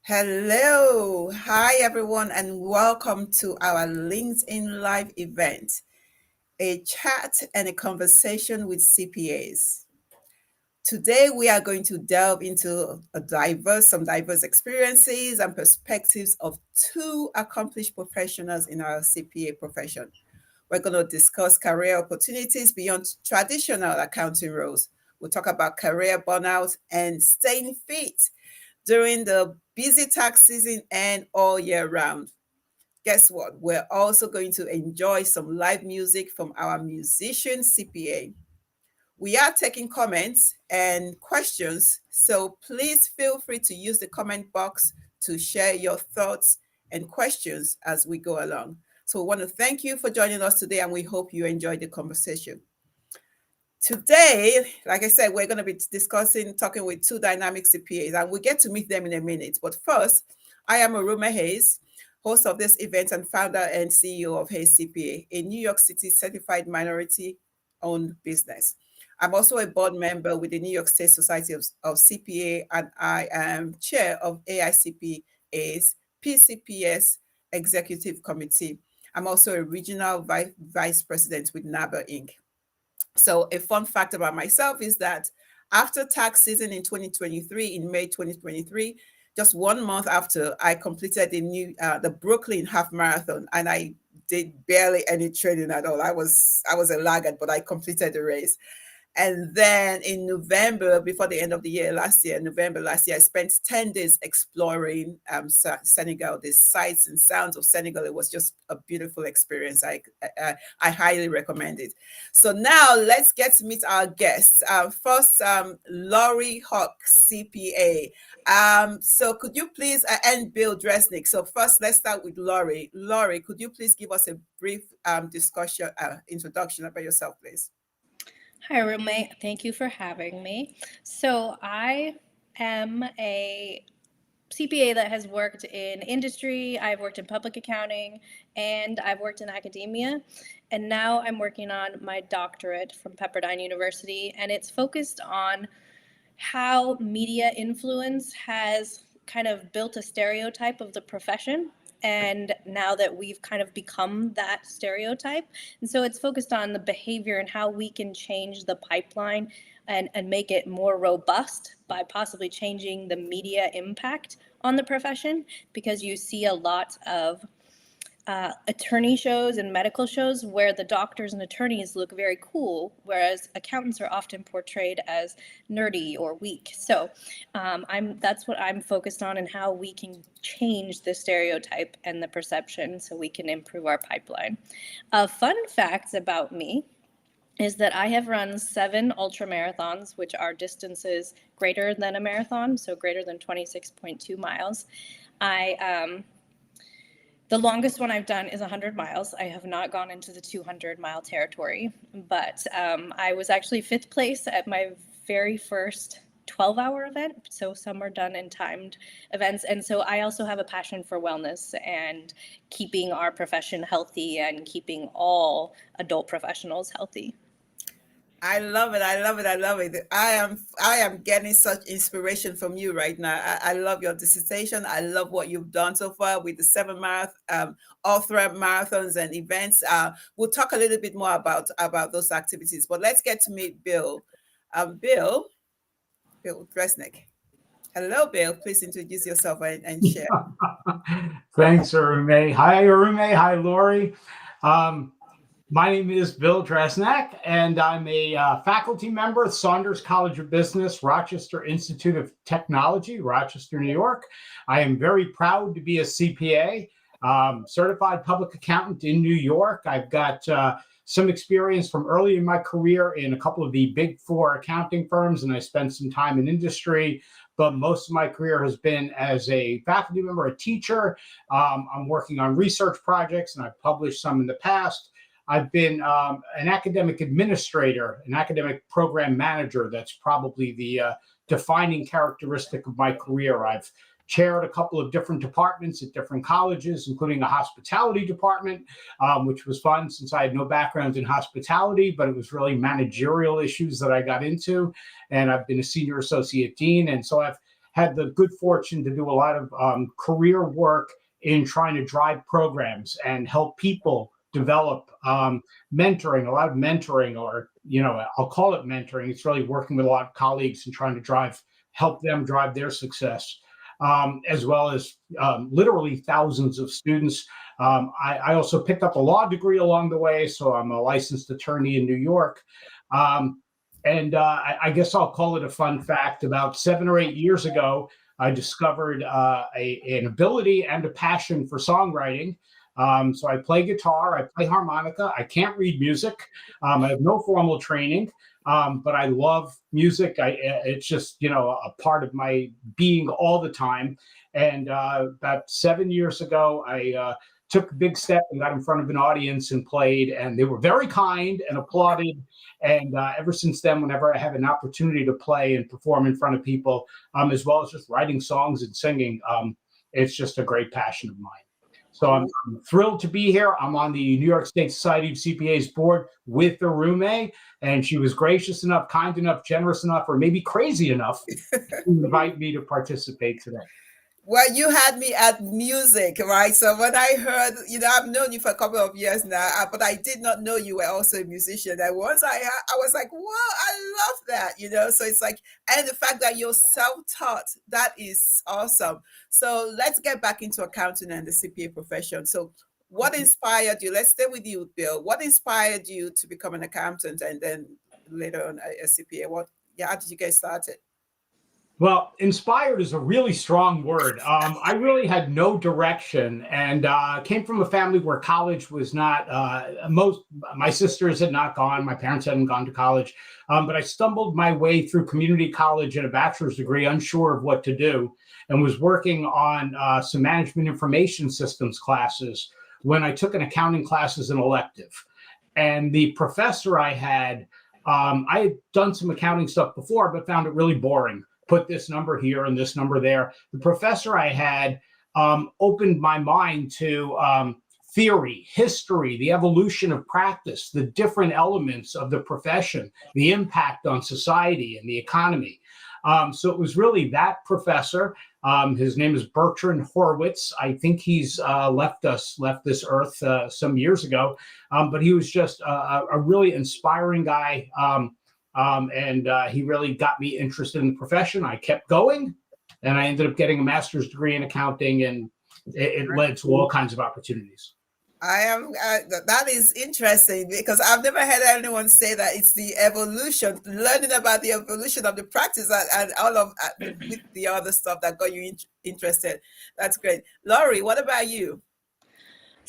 Hello. Hi, everyone, and welcome to our LinkedIn Live event, a chat and a conversation with CPAs. Today, we are going to delve into some diverse experiences and perspectives of two accomplished professionals in our CPA profession. We're going to discuss career opportunities beyond traditional accounting roles. We'll talk about career burnout and staying fit during the busy tax season and all year round. Guess what? We're also going to enjoy some live music from our musician CPA. We are taking comments and questions, so please feel free to use the comment box to share your thoughts and questions as we go along. So, we want to thank you for joining us today, and we hope you enjoyed the conversation. Today, like I said, we're going to be talking with two dynamic CPAs, and we get to meet them in a minute. But first, I am Arume Hayes, host of this event and founder and CEO of Hayes CPA, a New York City certified minority-owned business. I'm also a board member with the New York State Society of CPA, and I am chair of AICPA's PCPS Executive Committee. I'm also a regional vice president with NABA Inc. So, a fun fact about myself is that after tax season in 2023, in May 2023, just 1 month after, I completed the Brooklyn half marathon, and I did barely any training at all. I was a laggard, but I completed the race. And then in November, before the end of the year November last year, I spent 10 days exploring Senegal, the sights and sounds of Senegal. It was just a beautiful experience. I highly recommend it. So now let's get to meet our guests. First, Laurie Hauck, CPA. So could you please, and Bill Dresnack. So first, let's start with Laurie. Laurie, could you please give us a brief introduction about yourself, please? Hi, roommate. Thank you for having me. So, I am a CPA that has worked in industry, I've worked in public accounting, and I've worked in academia. And now I'm working on my doctorate from Pepperdine University, and it's focused on how media influence has kind of built a stereotype of the profession. And now that we've kind of become that stereotype. And so it's focused on the behavior and how we can change the pipeline and make it more robust by possibly changing the media impact on the profession, because you see a lot of attorney shows and medical shows where the doctors and attorneys look very cool, whereas accountants are often portrayed as nerdy or weak. So that's what I'm focused on, and how we can change the stereotype and the perception so we can improve our pipeline. Fun facts about me is that I have run 7 ultra marathons, which are distances greater than a marathon, so greater than 26.2 miles. The longest one I've done is 100 miles. I have not gone into the 200-mile territory, but I was actually 5th place at my very first 12-hour event. So some are done in timed events. And so I also have a passion for wellness and keeping our profession healthy and keeping all adult professionals healthy. I love it. I love it. I love it. I am getting such inspiration from you right now. I love your dissertation. I love what you've done so far with the 7 ultra marathons and events. We'll talk a little bit more about those activities. But let's get to meet Bill. Bill Dresnack. Hello, Bill. Please introduce yourself and share. Thanks, Arume. Hi, Arume. Hi, Laurie. My name is Bill Dresnack, and I'm a faculty member at Saunders College of Business, Rochester Institute of Technology, Rochester, New York. I am very proud to be a CPA, certified public accountant in New York. I've got some experience from early in my career in a couple of the big 4 accounting firms, and I spent some time in industry. But most of my career has been as a faculty member, a teacher. I'm working on research projects, and I've published some in the past. I've been an academic administrator, an academic program manager. That's probably the defining characteristic of my career. I've chaired a couple of different departments at different colleges, including a hospitality department, which was fun since I had no background in hospitality, but it was really managerial issues that I got into. And I've been a senior associate dean. And so I've had the good fortune to do a lot of career work in trying to drive programs and help people develop mentoring, a lot of mentoring, or, I'll call it mentoring. It's really working with a lot of colleagues and trying to help them drive their success, as well as literally thousands of students. I also picked up a law degree along the way, so I'm a licensed attorney in New York. I guess I'll call it a fun fact. About 7 or 8 years ago, I discovered an ability and a passion for songwriting. So I play guitar, I play harmonica. I can't read music. I have no formal training, but I love music. It's just, a part of my being all the time. And about 7 years ago, I took a big step and got in front of an audience and played, and they were very kind and applauded. And ever since then, whenever I have an opportunity to play and perform in front of people, as well as just writing songs and singing, it's just a great passion of mine. So I'm thrilled to be here. I'm on the New York State Society of CPAs board with Arume, and she was gracious enough, kind enough, generous enough, or maybe crazy enough to invite me to participate today. Well, you had me at music, right? So when I heard, I've known you for a couple of years now, but I did not know you were also a musician. And once I was like, wow, I love that, So it's like, and the fact that you're self-taught, that is awesome. So let's get back into accounting and the CPA profession. So what inspired you? Let's stay with you, Bill. What inspired you to become an accountant and then later on a CPA? How did you get started? Well, inspired is a really strong word. I really had no direction, and came from a family where college was not, my sisters had not gone, my parents hadn't gone to college, but I stumbled my way through community college and a bachelor's degree, unsure of what to do, and was working on some management information systems classes when I took an accounting class as an elective. And the professor I had done some accounting stuff before, but found it really boring. Put this number here and this number there. The professor I had opened my mind to theory, history, the evolution of practice, the different elements of the profession, the impact on society and the economy. So it was really that professor. His name is Bertrand Horowitz. I think he's left this earth some years ago, but he was just a really inspiring guy. And he really got me interested in the profession. I kept going, and I ended up getting a master's degree in accounting, and it led to all kinds of opportunities. That is interesting, because I've never heard anyone say that it's the evolution, learning about the evolution of the practice and all of with the other stuff that got you interested. That's great. Laurie, what about you?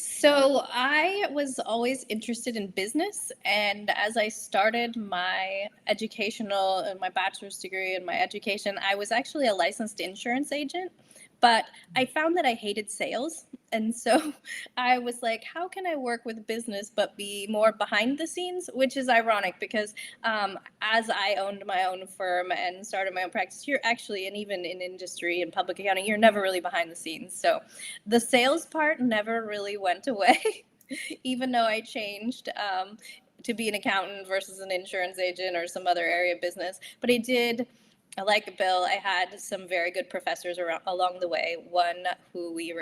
So I was always interested in business, and as I started my my bachelor's degree and my education, I was actually a licensed insurance agent, but I found that I hated sales. And so I was like, how can I work with business but be more behind the scenes? Which is ironic because as I owned my own firm and started my own practice, you're actually, and even in industry and public accounting, you're never really behind the scenes. So the sales part never really went away, even though I changed to be an accountant versus an insurance agent or some other area of business. But I did. Like Bill, I had some very good professors along the way. One who we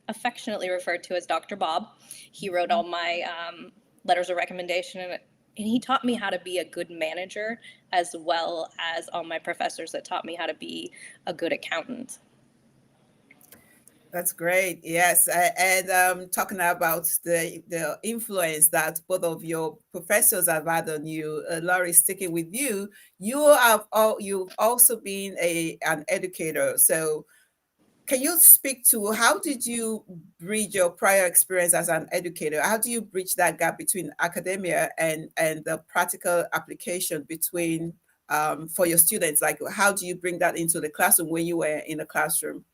affectionately referred to as Dr. Bob. He wrote all my letters of recommendation, and he taught me how to be a good manager, as well as all my professors that taught me how to be a good accountant. That's great. Yes, and talking about the influence that both of your professors have had on you, Laurie, sticking with you, you've also been an educator. So, can you speak to how did you bridge your prior experience as an educator? How do you bridge that gap between academia and the practical application between for your students? Like, how do you bring that into the classroom when you were in the classroom?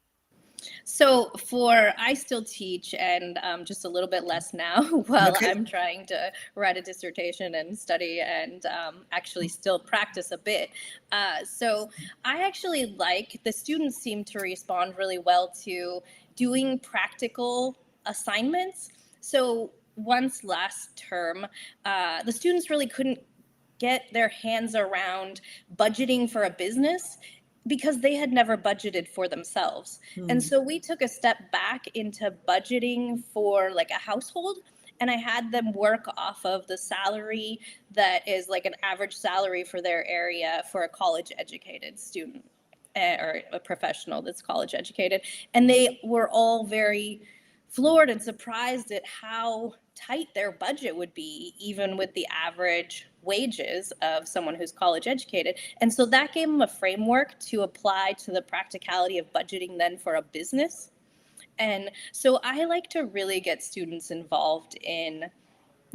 So I still teach, and just a little bit less now while I'm trying to write a dissertation and study and actually still practice a bit. So I actually the students seem to respond really well to doing practical assignments. So once last term, the students really couldn't get their hands around budgeting for a business. because they had never budgeted for themselves. And so we took a step back into budgeting for like a household, and I had them work off of the salary that is like an average salary for their area for a college educated student, or a professional that's college educated. And they were all very floored and surprised at how tight their budget would be, even with the average wages of someone who's college educated. And so that gave them a framework to apply to the practicality of budgeting then for a business. And so I like to really get students involved in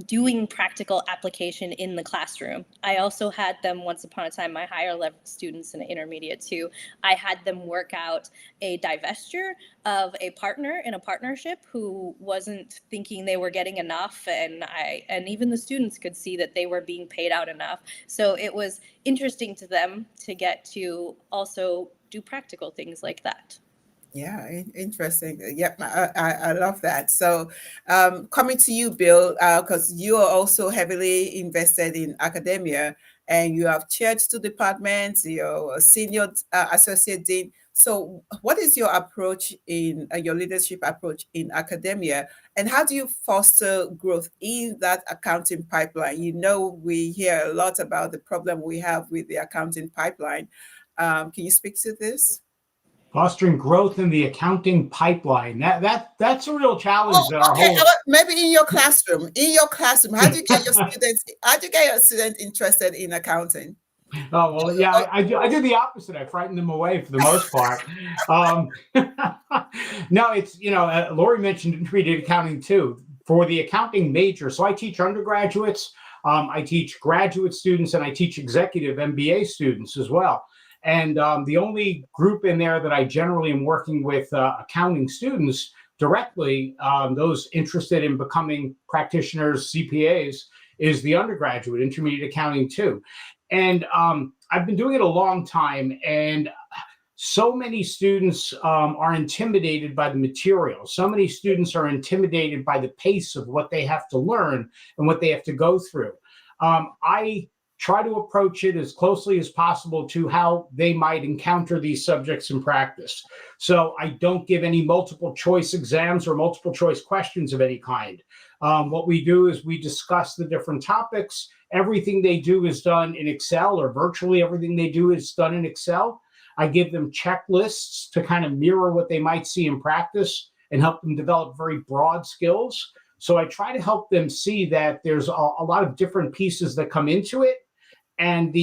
doing practical application in the classroom. I also had them, once upon a time, my higher level students and intermediate too, I had them work out a divestiture of a partner in a partnership who wasn't thinking they were getting enough, and even the students could see that they were being paid out enough. So it was interesting to them to get to also do practical things like that. Yeah, interesting. Yep, I love that. So, coming to you, Bill, because you are also heavily invested in academia, and you have chaired two departments. You're a senior associate dean. So, what is your approach in your leadership approach in academia, and how do you foster growth in that accounting pipeline? You know, we hear a lot about the problem we have with the accounting pipeline. Can you speak to this? Fostering growth in the accounting pipeline. That's a real challenge Oh, that our okay. whole Maybe in your classroom. In your classroom, how do you get your students? How do you get your students interested in accounting? Oh, well, yeah, I do the opposite. I frighten them away for the most part. Um, no, it's, Lori mentioned intermediate accounting too, for the accounting major. So I teach undergraduates, I teach graduate students, and I teach executive MBA students as well. And the only group in there that I generally am working with accounting students directly, those interested in becoming practitioners, CPAs, is the undergraduate intermediate accounting too. And I've been doing it a long time, and so many students are intimidated by the material. So many students are intimidated by the pace of what they have to learn and what they have to go through. I try to approach it as closely as possible to how they might encounter these subjects in practice. So I don't give any multiple choice exams or multiple choice questions of any kind. What we do is we discuss the different topics. Everything they do is done in Excel, or virtually everything they do is done in Excel. I give them checklists to kind of mirror what they might see in practice and help them develop very broad skills. So I try to help them see that there's a lot of different pieces that come into it. And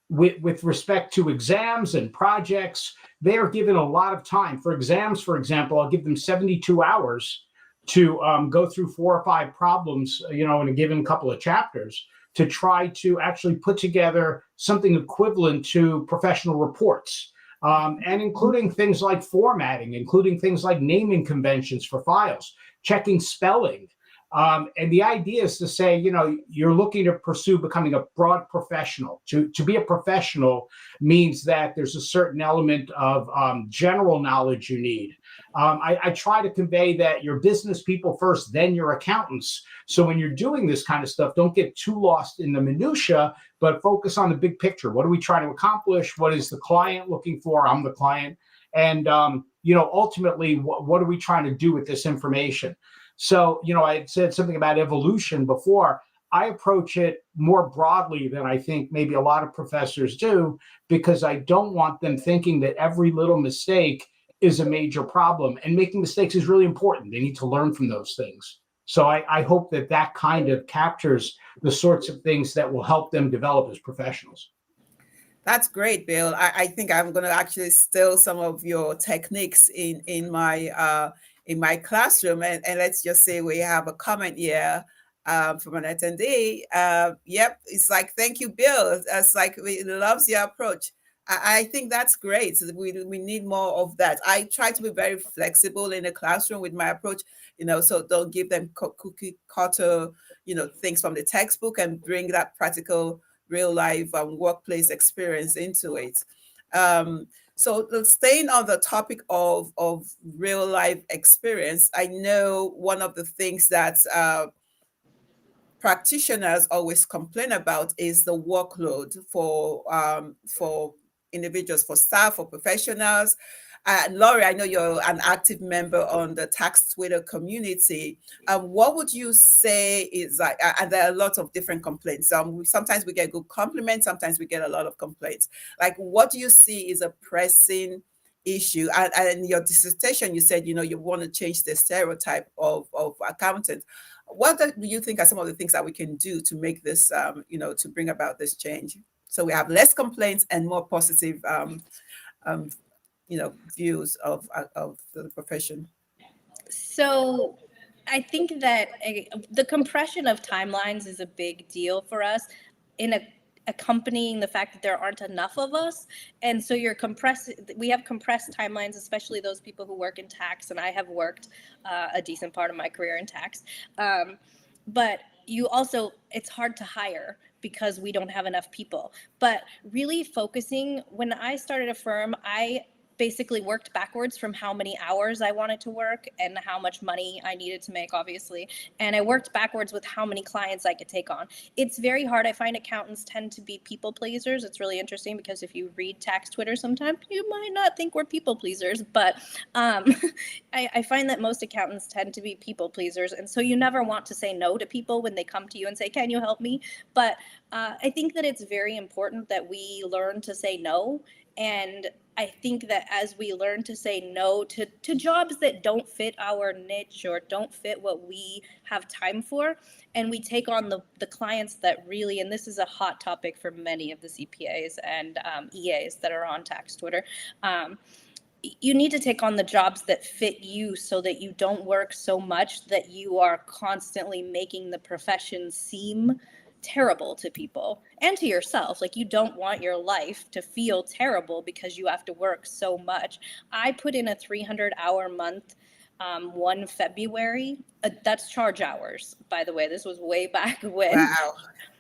with respect to exams and projects, they are given a lot of time. For exams, for example, I'll give them 72 hours to go through 4 or 5 problems, in a given couple of chapters, to try to actually put together something equivalent to professional reports, and including things like formatting, including things like naming conventions for files, checking spelling. And the idea is to say, you're looking to pursue becoming a broad professional. To be a professional means that there's a certain element of general knowledge you need. I try to convey that you're business people first, then you're accountants. So when you're doing this kind of stuff, don't get too lost in the minutia, but focus on the big picture. What are we trying to accomplish? What is the client looking for? I'm the client. And, ultimately, what are we trying to do with this information? So, I said something about evolution before. I approach it more broadly than I think maybe a lot of professors do, because I don't want them thinking that every little mistake is a major problem. And making mistakes is really important. They need to learn from those things. So I hope that kind of captures the sorts of things that will help them develop as professionals. That's great, Bill. I think I'm going to actually steal some of your techniques in my classroom. And let's just say we have a comment here from an attendee. Yep, it's like, thank you, Bill. It's like, we loves your approach. I think that's great. So we need more of that. I try to be very flexible in the classroom with my approach, so don't give them cookie cutter, things from the textbook, and bring that practical real life workplace experience into it. So staying on the topic of real life experience, I know one of the things that practitioners always complain about is the workload for individuals, for staff, for professionals. Laurie, I know you're an active member on the tax Twitter community. What would you say is like, and there are lots of different complaints. Sometimes we get good compliments, sometimes we get a lot of complaints. Like, what do you see is a pressing issue? And your dissertation, you said, you want to change the stereotype of accountants. What do you think are some of the things that we can do to make this, to bring about this change? So we have less complaints and more positive views of the profession. So I think that the compression of timelines is a big deal for us in accompanying the fact that there aren't enough of us. And so we have compressed timelines, especially those people who work in tax. And I have worked a decent part of my career in tax. But it's hard to hire because we don't have enough people. But really focusing, when I started a firm, I basically worked backwards from how many hours I wanted to work and how much money I needed to make, obviously. And I worked backwards with how many clients I could take on. It's very hard. I find accountants tend to be people pleasers. It's really interesting because if you read tax Twitter sometimes, you might not think we're people pleasers, but I find that most accountants tend to be people pleasers. And so you never want to say no to people when they come to you and say, can you help me? But I think that it's very important that we learn to say no. And I think that as we learn to say no to jobs that don't fit our niche or don't fit what we have time for, and we take on the clients that really, and this is a hot topic for many of the CPAs and EAs that are on tax Twitter, you need to take on the jobs that fit you so that you don't work so much that you are constantly making the profession seem terrible to people and to yourself. Like, you don't want your life to feel terrible because you have to work so much. I put in a 300-hour month 1 February. That's charge hours, by the way. This was way back when. Wow.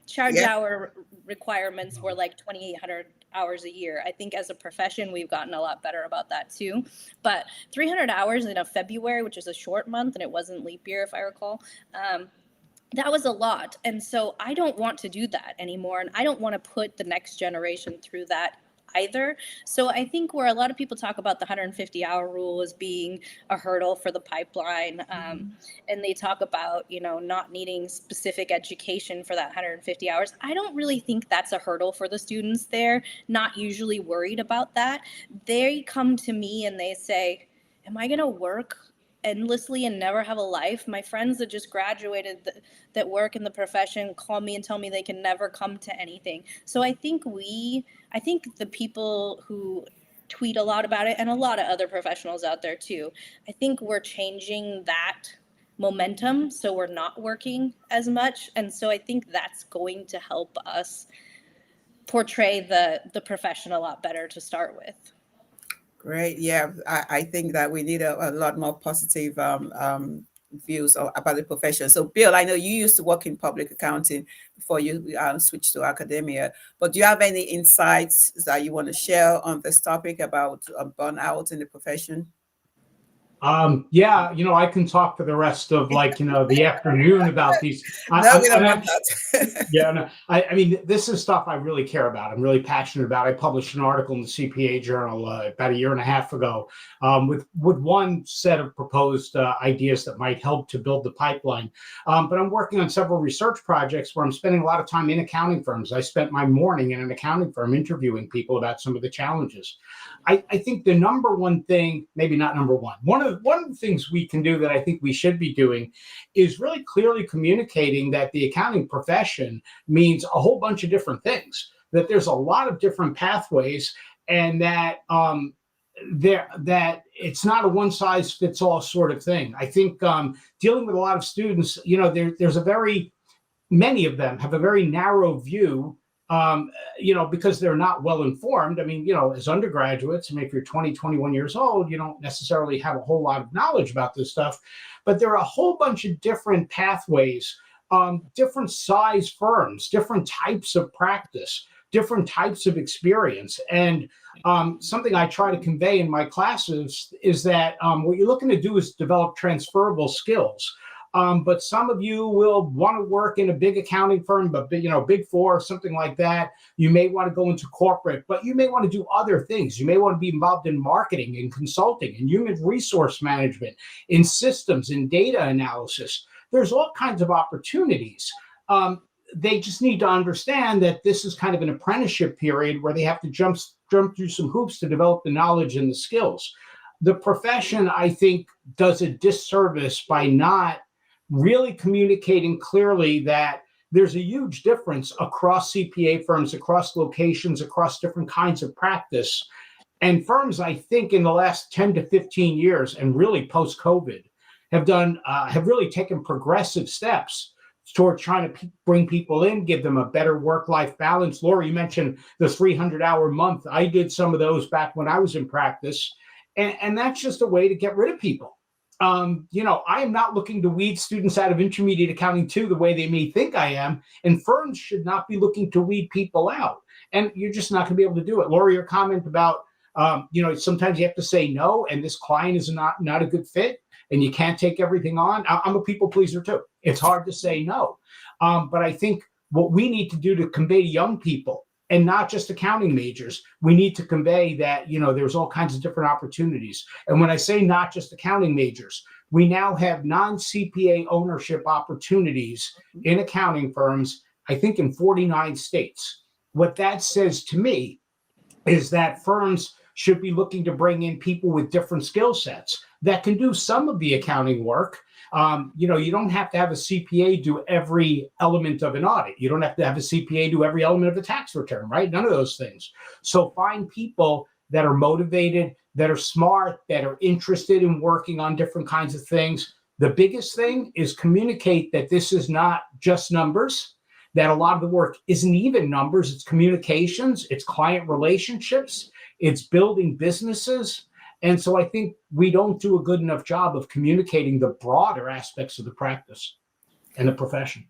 Charge hour requirements were like 2,800 hours a year. I think as a profession, we've gotten a lot better about that too. But 300 hours in a February, which is a short month, and it wasn't leap year, if I recall, that was a lot. And so I don't want to do that anymore. And I don't want to put the next generation through that either. So I think where a lot of people talk about the 150-hour rule as being a hurdle for the pipeline, and they talk about, not needing specific education for that 150 hours. I don't really think that's a hurdle for the students. They're not usually worried about that. They come to me and they say, am I going to work endlessly and never have a life? My friends that just graduated that work in the profession call me and tell me they can never come to anything. So I think the people who tweet a lot about it, and a lot of other professionals out there too, I think we're changing that momentum so we're not working as much. And so I think that's going to help us portray the profession a lot better to start with. Great. Yeah, I think that we need a lot more positive views about the profession. So, Bill, I know you used to work in public accounting before you switched to academia, but do you have any insights that you want to share on this topic about burnout in the profession? Yeah, I can talk for the rest of the afternoon about these. No, we don't want that. Yeah, no, I mean, this is stuff I really care about. I'm really passionate about. I published an article in the CPA Journal about 1.5 years ago with one set of proposed ideas that might help to build the pipeline. But I'm working on several research projects where I'm spending a lot of time in accounting firms. I spent my morning in an accounting firm interviewing people about some of the challenges. I think the number one thing, maybe not number one, one of the things we can do that I think we should be doing is really clearly communicating that the accounting profession means a whole bunch of different things, that there's a lot of different pathways, and that that it's not a one size fits all sort of thing. I think dealing with a lot of students, many of them have a very narrow view, because they're not well informed. I mean, as undergraduates, if you're 20, 21 years old, you don't necessarily have a whole lot of knowledge about this stuff, but there are a whole bunch of different pathways, different size firms, different types of practice, different types of experience. And something I try to convey in my classes is that what you're looking to do is develop transferable skills. But some of you will want to work in a big accounting firm, but Big Four, something like that. You may want to go into corporate, but you may want to do other things. You may want to be involved in marketing and consulting and human resource management, in systems and data analysis. There's all kinds of opportunities. They just need to understand that this is kind of an apprenticeship period where they have to jump through some hoops to develop the knowledge and the skills. The profession, I think, does a disservice by not really communicating clearly that there's a huge difference across CPA firms, across locations, across different kinds of practice. And firms, I think, in the last 10 to 15 years, and really post-COVID, have really taken progressive steps toward trying to bring people in, give them a better work-life balance. Laura, you mentioned the 300-hour month. I did some of those back when I was in practice, and that's just a way to get rid of people. I am not looking to weed students out of intermediate accounting 2 the way they may think I am, and firms should not be looking to weed people out. And you're just not going to be able to do it. Laura, your comment about, sometimes you have to say no, and this client is not a good fit, and you can't take everything on. I'm a people pleaser too. It's hard to say no. But I think what we need to do to convey to young people, and not just accounting majors, we need to convey that, there's all kinds of different opportunities. And when I say not just accounting majors, we now have non-CPA ownership opportunities in accounting firms, I think in 49 states. What that says to me is that firms should be looking to bring in people with different skill sets that can do some of the accounting work. You don't have to have a CPA do every element of an audit. You don't have to have a CPA do every element of a tax return, right? None of those things. So find people that are motivated, that are smart, that are interested in working on different kinds of things. The biggest thing is communicate that this is not just numbers, that a lot of the work isn't even numbers. It's communications, it's client relationships, it's building businesses. And so I think we don't do a good enough job of communicating the broader aspects of the practice and the profession.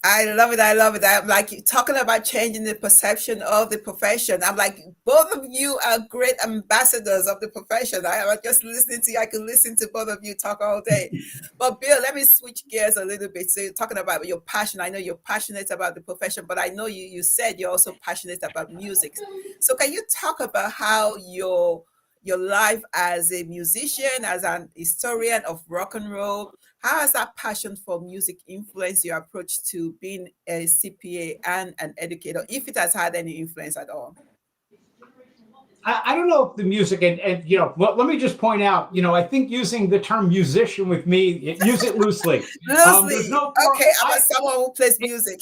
I love it. I love it. I'm like talking about changing the perception of the profession. I'm like, both of you are great ambassadors of the profession. I am just listening to you. I could listen to both of you talk all day. But Bill, let me switch gears a little bit. So you're talking about your passion. I know you're passionate about the profession, but I know you said you're also passionate about music. So can you talk about how your life as a musician, as an historian of rock and roll, how has that passion for music influenced your approach to being a CPA and an educator, if it has had any influence at all? I don't know if the music and let me just point out, I think using the term musician with me, use it loosely. Loosely. Okay, I'm someone who plays music.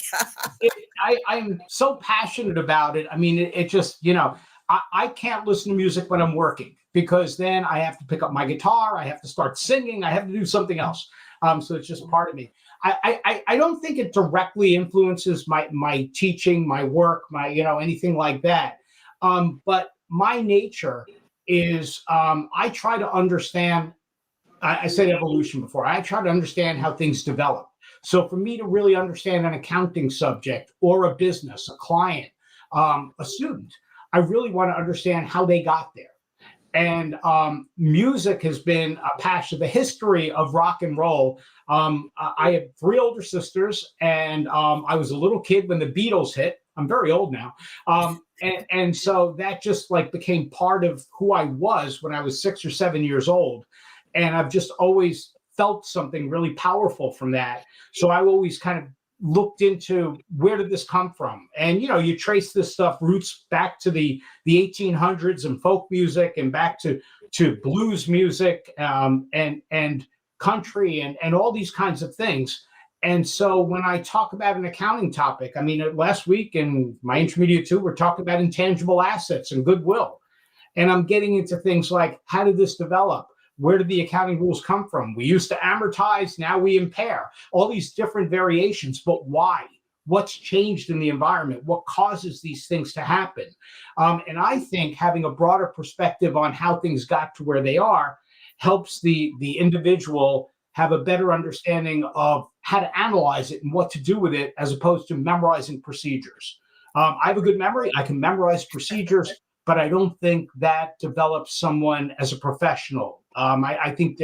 I'm so passionate about it. I mean, it just, I can't listen to music when I'm working, because then I have to pick up my guitar, I have to start singing, I have to do something else. So it's just part of me. I don't think it directly influences my teaching, my work, my anything like that. But my nature is I try to understand. I said evolution before. I try to understand how things develop. So for me to really understand an accounting subject or a business, a client, a student, I really want to understand how they got there. And music has been a passion. The history of rock and roll. I have 3 older sisters, and I was a little kid when the Beatles hit. I'm very old now. And so that just became part of who I was when I was 6 or 7 years old. And I've just always felt something really powerful from that. So I always kind of looked into, where did this come from? And you trace this stuff roots back to the 1800s and folk music, and back to blues music, and country, and all these kinds of things. And so when I talk about an accounting topic, I mean, last week in my intermediate 2, we're talking about intangible assets and goodwill, and I'm getting into things like, how did this develop? Where did the accounting rules come from? We used to amortize, now we impair. All these different variations, but why? What's changed in the environment? What causes these things to happen? And I think having a broader perspective on how things got to where they are helps the individual have a better understanding of how to analyze it and what to do with it, as opposed to memorizing procedures. I have a good memory. I can memorize procedures, but I don't think that develops someone as a professional. I think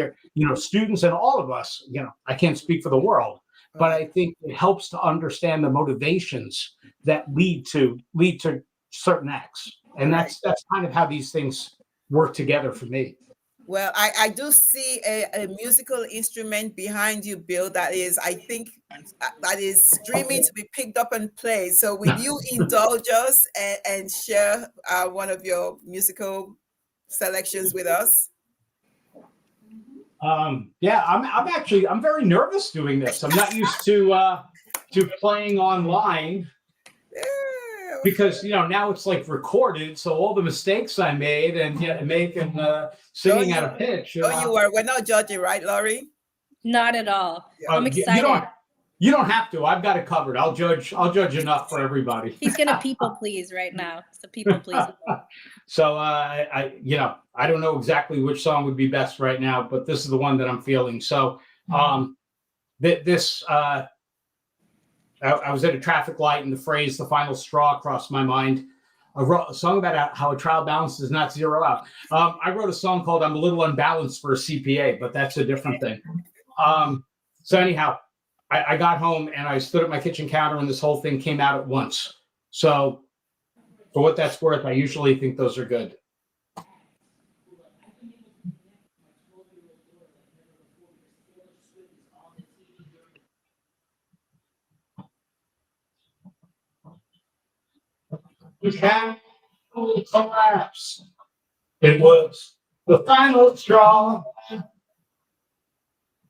students and all of us, I can't speak for the world, but I think it helps to understand the motivations that lead to certain acts. And that's kind of how these things work together for me. Well, I do see a musical instrument behind you, Bill, that is, I think, that is screaming to be picked up and played. So will you indulge us and share one of your musical selections with us? Yeah, I'm very nervous doing this. I'm not used to playing online. Because now it's like recorded, so all the mistakes I made and singing out of pitch. Oh, you are. We're not judging, right, Laurie? Not at all. I'm excited. You don't have to. I've got it covered. I'll judge enough for everybody. He's gonna people please right now. It's a people please. So I don't know exactly which song would be best right now, but this is the one that I'm feeling. So I was at a traffic light and the phrase "the final straw" crossed my mind. I wrote a song about how a trial balance does not zero out. I wrote a song called "I'm a Little Unbalanced" for a CPA, but that's a different thing. So anyhow, I got home and I stood at my kitchen counter and this whole thing came out at once. So for what that's worth, I usually think those are good. We can't collapse. It was the final straw.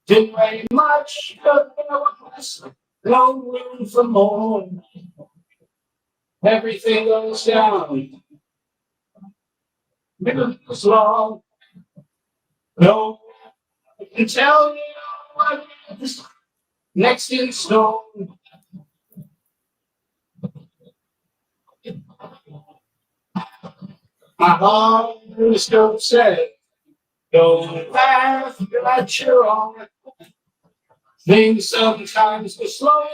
Didn't weigh much, but there was no room for more. Everything goes down. Minutes long. No one can tell you what is next in stone. My heart is still set. Don't laugh at your own. Things sometimes go slowly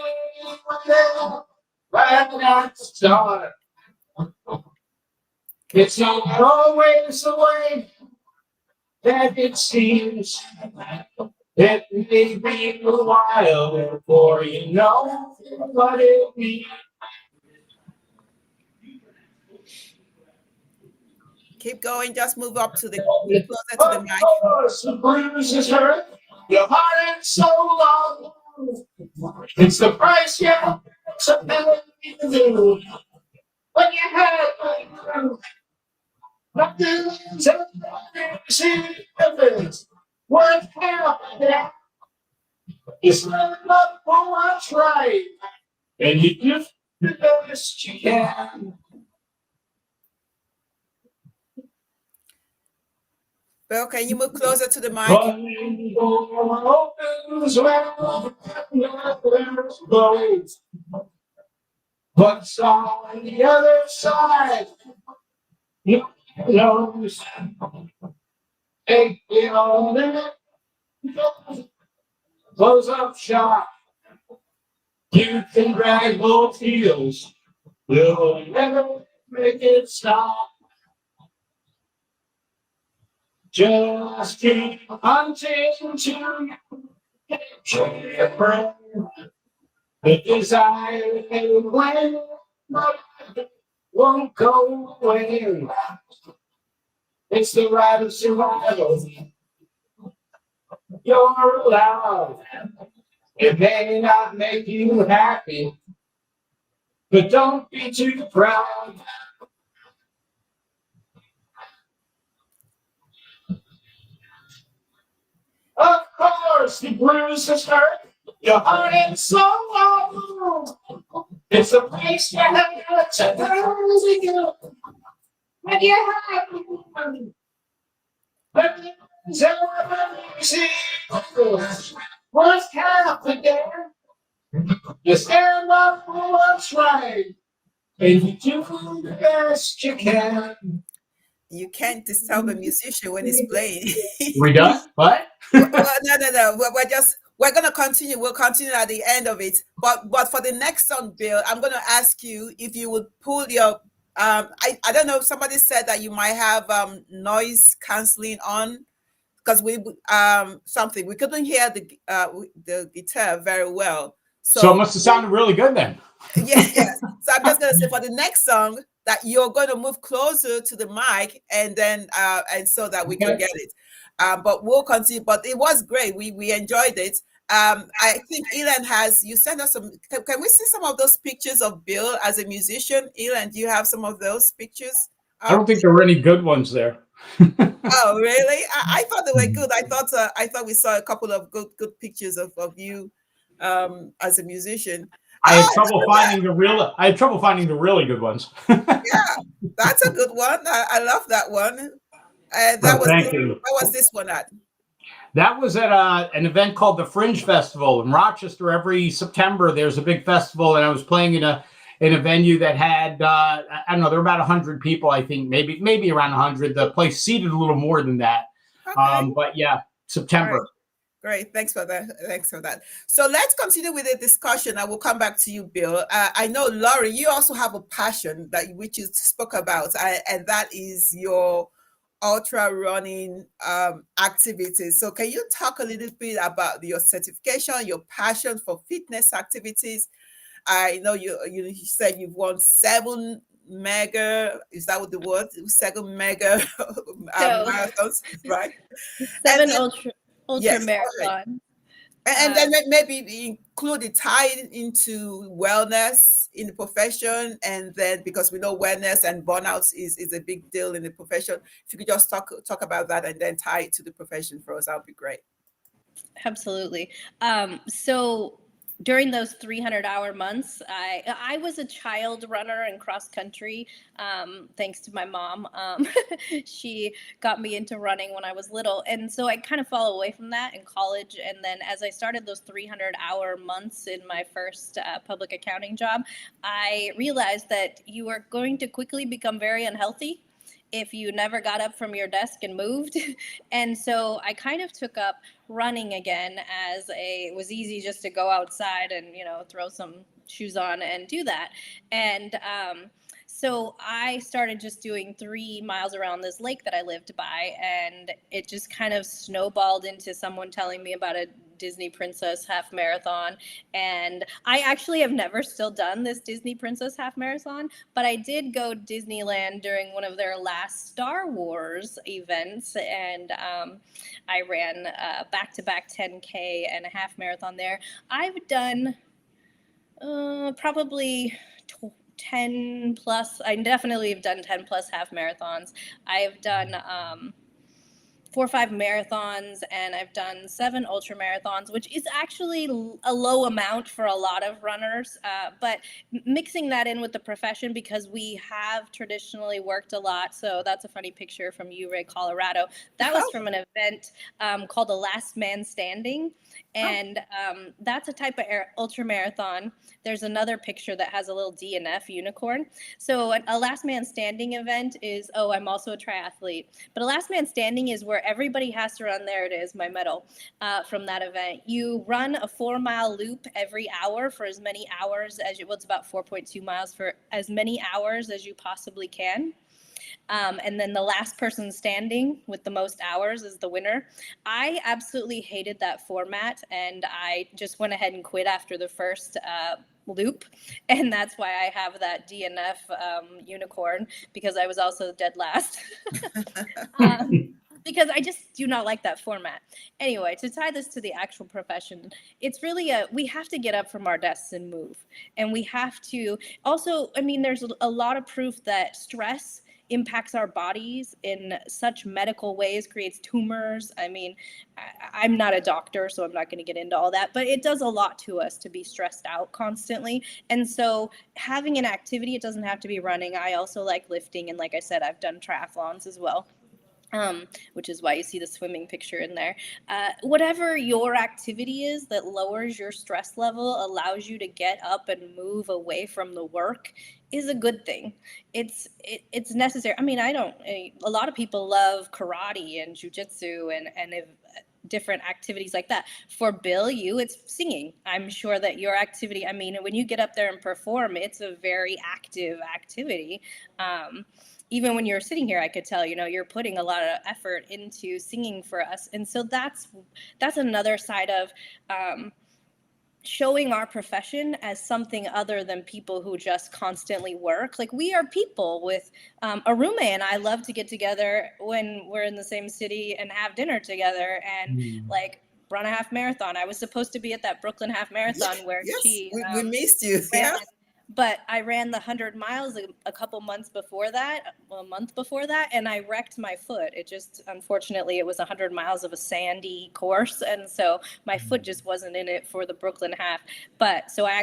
when they're right at the start. It's not always the way that it seems. It may be a while before you know what it means. Keep going. Just move up to the closer to the mic. The bruises hurt. Your heart ain't so long. It's the price you have to pay to do. When you have nothing's ever worth having. It's not enough for what's right, and you do the best you can. Bill, can you move closer to the mic? What's on the other side? You know, take it all in. Close up shop. You can drag both heels. You'll never make it stop. Just keep hunting to capture your prey. The desire and when won't go away. It's the right of survival. You're allowed. It may not make you happy, but don't be too proud. Of course, the bruises hurt. Your heart ain't so long. It's a place you have to go. When you have but there's easy. What's happening? You stand up for what's right, and you do the best you can. You can't disturb a musician when he's playing. We done? What? Well, no. We're gonna continue. We'll continue at the end of it. But for the next song, Bill, I'm gonna ask you if you would pull your I don't know. Somebody said that you might have noise canceling on. because we something we couldn't hear the guitar very well. So it must have sounded really good then. Yes. So I'm just gonna say for the next song that you're going to move closer to the mic, and then and so that we can get it. But we'll continue. But it was great. We enjoyed it. I think Elan you sent us some. Can we see some of those pictures of Bill as a musician? Elan, do you have some of those pictures? I don't think there were any good ones there. Oh, really? I thought they were good. I thought we saw a couple of good pictures of you as a musician. I had trouble finding the really good ones. Yeah, that's a good one. I love that one. Thank you. Where was this one at? That was at an event called the Fringe Festival in Rochester. Every September, there's a big festival, and I was playing in a venue that had I don't know, there were about 100 people, I think, maybe around 100. The place seated a little more than that. Okay. But yeah, September. Great. Thanks for that. So let's continue with the discussion. I will come back to you, Bill. I know, Laurie, you also have a passion which you spoke about, and that is your ultra running activities. So can you talk a little bit about your certification, your passion for fitness activities? I know you said you've won 7 mega, is that what the word? 7 mega marathons, right? 7 then, ultra marathon. And then maybe include it tied into wellness in the profession, and then because we know wellness and burnouts is a big deal in the profession. If you could just talk about that and then tie it to the profession for us, that would be great. Absolutely. So during those 300-hour months, I was a child runner in cross country, thanks to my mom. She got me into running when I was little. And so I kind of fell away from that in college. And then as I started those 300-hour months in my first public accounting job, I realized that you are going to quickly become very unhealthy if you never got up from your desk and moved. And so I kind of took up running again as it was easy just to go outside and, throw some shoes on and do that. And so I started just doing 3 miles around this lake that I lived by, and it just kind of snowballed into someone telling me about a Disney Princess half marathon. And I actually have never still done this Disney Princess half marathon, but I did go to Disneyland during one of their last Star Wars events, and I ran back-to-back 10K and a half marathon there. I've done probably 10 plus. I definitely have done 10 plus half marathons. I've done 4 or 5 marathons, and I've done 7 ultra marathons, which is actually a low amount for a lot of runners. But mixing that in with the profession, because we have traditionally worked a lot. So that's a funny picture from Ouray, Colorado. That was from an event called the Last Man Standing. And that's a type of ultra marathon. There's another picture that has a little DNF unicorn. So a Last Man Standing event is, I'm also a triathlete, but a Last Man Standing is where everybody has to run. There it is, my medal from that event. You run a 4-mile loop every hour for as many hours as it's about 4.2 miles for as many hours as you possibly can. And then the last person standing with the most hours is the winner. I absolutely hated that format, and I just went ahead and quit after the first loop. And that's why I have that DNF unicorn, because I was also dead last. Because I just do not like that format. Anyway, to tie this to the actual profession, it's really we have to get up from our desks and move. And we have to also, there's a lot of proof that stress impacts our bodies in such medical ways, creates tumors. I'm not a doctor, so I'm not going to get into all that, but it does a lot to us to be stressed out constantly. And so having an activity, it doesn't have to be running. I also like lifting. And like I said, I've done triathlons as well. Which is why you see the swimming picture in there. Whatever your activity is that lowers your stress level, allows you to get up and move away from the work, is a good thing. It's necessary. A lot of people love karate and jujitsu and different activities like that. For Bill, it's singing. I'm sure that your activity, when you get up there and perform, it's a very active activity. even when you're sitting here, I could tell, you're putting a lot of effort into singing for us. And so that's another side of showing our profession as something other than people who just constantly work. Like, we are people with Arume and I love to get together when we're in the same city and have dinner together and like run a half marathon. I was supposed to be at that Brooklyn half marathon where Yes, she we missed you. ran, Yeah. but I ran the 100 miles a couple months before that, a month before that, and I wrecked my foot. It just, unfortunately, it was 100 miles of a sandy course, and so my foot just wasn't in it for the Brooklyn half. But so I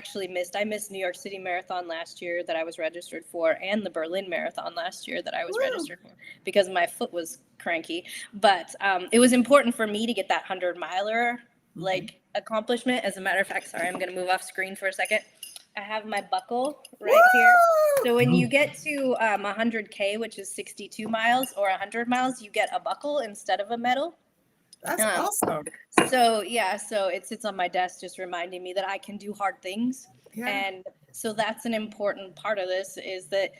missed New York City Marathon last year that I was registered for, and the Berlin Marathon last year that I was registered for, because my foot was cranky. But it was important for me to get that 100-miler like accomplishment. As a matter of fact, sorry, I'm going to move off screen for a second. I have my buckle right here. So when you get to 100K, which is 62 miles, or 100 miles, you get a buckle instead of a medal. That's awesome. So yeah, so it sits on my desk just reminding me that I can do hard things. Yeah. And so that's an important part of this, is that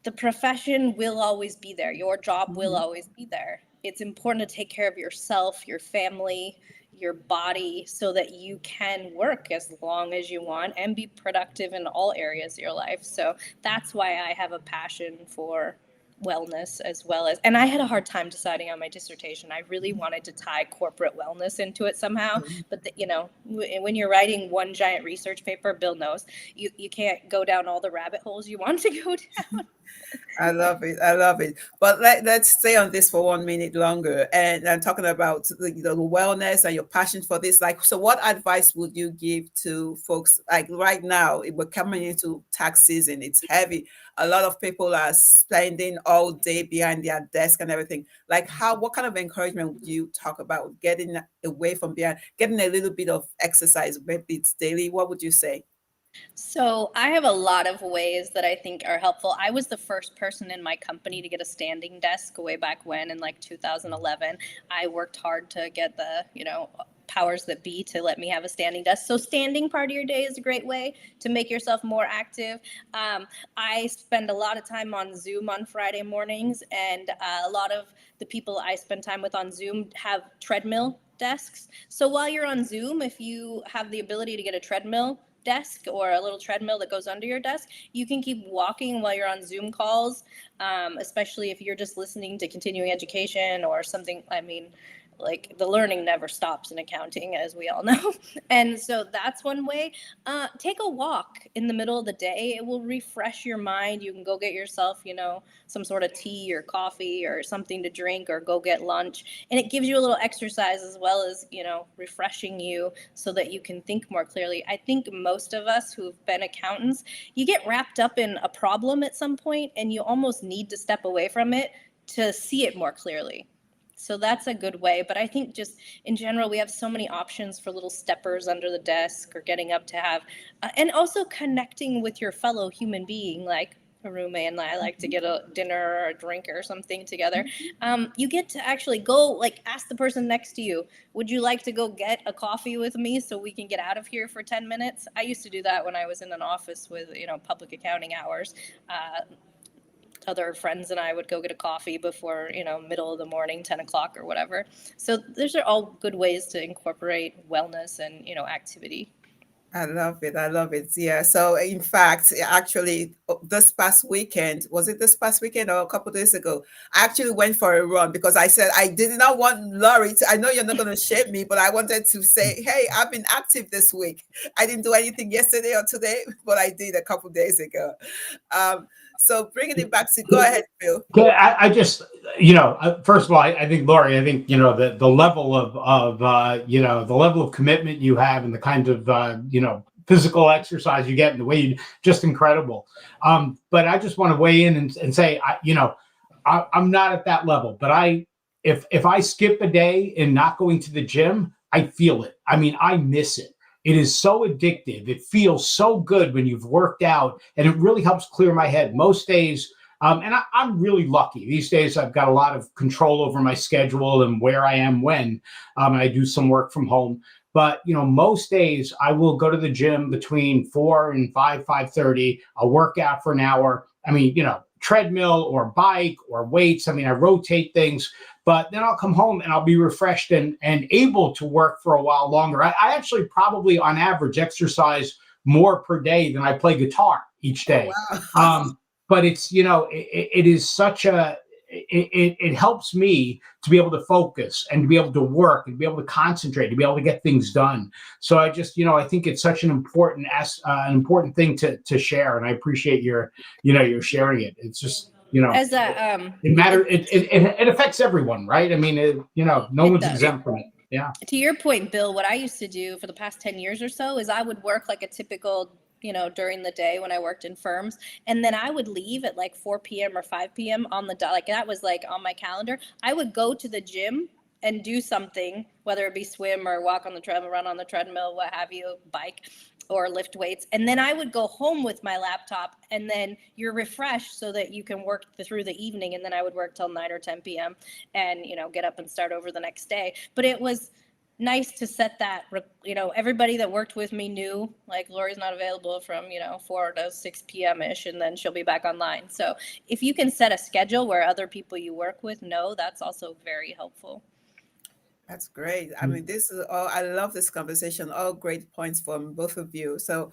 the profession will always be there. Your job will always be there. It's important to take care of yourself, your family, your body, so that you can work as long as you want and be productive in all areas of your life. So that's why I have a passion for wellness, as well as, and I had a hard time deciding on my dissertation. I really wanted to tie corporate wellness into it somehow, but when you're writing one giant research paper, Bill knows, you can't go down all the rabbit holes you want to go down. I love it. I love it. But let's stay on this for 1 minute longer. And I'm talking about the wellness and your passion for this. Like, so what advice would you give to folks? Like right now, we're coming into tax season. It's heavy. A lot of people are spending all day behind their desk and everything. Like, what kind of encouragement would you talk about getting away from behind, getting a little bit of exercise? Maybe it's daily. What would you say? So I have a lot of ways that I think are helpful. I was the first person in my company to get a standing desk way back when, in like 2011. I worked hard to get the, powers that be to let me have a standing desk. So standing part of your day is a great way to make yourself more active. I spend a lot of time on Zoom on Friday mornings, and a lot of the people I spend time with on Zoom have treadmill desks. So while you're on Zoom, if you have the ability to get a treadmill desk or a little treadmill that goes under your desk, you can keep walking while you're on Zoom calls, especially if you're just listening to continuing education or something. I mean, like, the learning never stops in accounting, as we all know. And so that's one way. Take a walk in the middle of the day. It will refresh your mind. You can go get yourself, some sort of tea or coffee or something to drink, or go get lunch. And it gives you a little exercise, as well as, refreshing you so that you can think more clearly. I think most of us who've been accountants, you get wrapped up in a problem at some point, and you almost need to step away from it to see it more clearly. So that's a good way. But I think just in general, we have so many options for little steppers under the desk, or getting up to have, and also connecting with your fellow human being, like Arume and I like to get a dinner or a drink or something together. You get to actually go, like, ask the person next to you, would you like to go get a coffee with me so we can get out of here for 10 minutes? I used to do that when I was in an office with, public accounting hours. Other friends and I would go get a coffee before, middle of the morning, 10 o'clock or whatever. So those are all good ways to incorporate wellness and, activity. I love it. I love it. Yeah. So in fact, actually, this past weekend, was it this past weekend or a couple of days ago? I actually went for a run because I said I did not want Laurie to, I know you're not going to shame me, but I wanted to say, hey, I've been active this week. I didn't do anything yesterday or today, but I did a couple of days ago. So bringing it back to, go ahead, Bill. I just, first of all, I think, Laurie, the level of the level of commitment you have, and the kind of, physical exercise you get, and the way you, just incredible. But I just want to weigh in and say, I'm not at that level, but if I skip a day in not going to the gym, I feel it. I mean, I miss it. It is so addictive. It feels so good when you've worked out, and it really helps clear my head. Most days, and I'm really lucky. These days, I've got a lot of control over my schedule and where I am when. I do some work from home. But, most days I will go to the gym between 4 and 5:30. I'll work out for an hour. I mean, treadmill or bike or weights. I mean, I rotate things, but then I'll come home and I'll be refreshed and able to work for a while longer. I actually probably on average exercise more per day than I play guitar each day. Oh, wow. But it's, it is such it helps me to be able to focus and to be able to work and to be able to concentrate, to be able to get things done. So I just, I think it's such an important thing to share. And I appreciate your sharing it. It's just, as a it matters. It affects everyone, right? I mean, no one's exempt from it. Yeah. To your point, Bill, what I used to do for the past 10 years or so is I would work like a typical, during the day when I worked in firms. And then I would leave at like 4 p.m. or 5 p.m. on the dot. Like that was like on my calendar. I would go to the gym and do something, whether it be swim or walk on the treadmill, run on the treadmill, what have you, bike or lift weights. And then I would go home with my laptop, and then you're refreshed so that you can work through the evening. And then I would work till 9 or 10 p.m. and, get up and start over the next day. But it was nice to set that, everybody that worked with me knew, like, Lori's not available from, 4 to 6 p.m.-ish, and then she'll be back online. So if you can set a schedule where other people you work with know, that's also very helpful. That's great. I mean, this is all, I love this conversation, all great points from both of you. So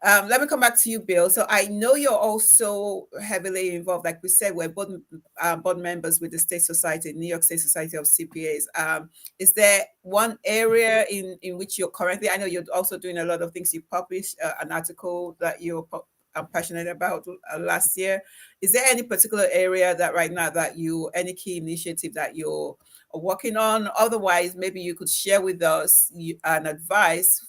let me come back to you, Bill. So I know you're also heavily involved. Like we said, we're both board members with the State Society, New York State Society of CPAs. Is there one area in which you're currently, I know you're also doing a lot of things. You published an article that you're passionate about last year. Is there any particular area that right now that any key initiative that you're working on? Otherwise, maybe you could share with us an advice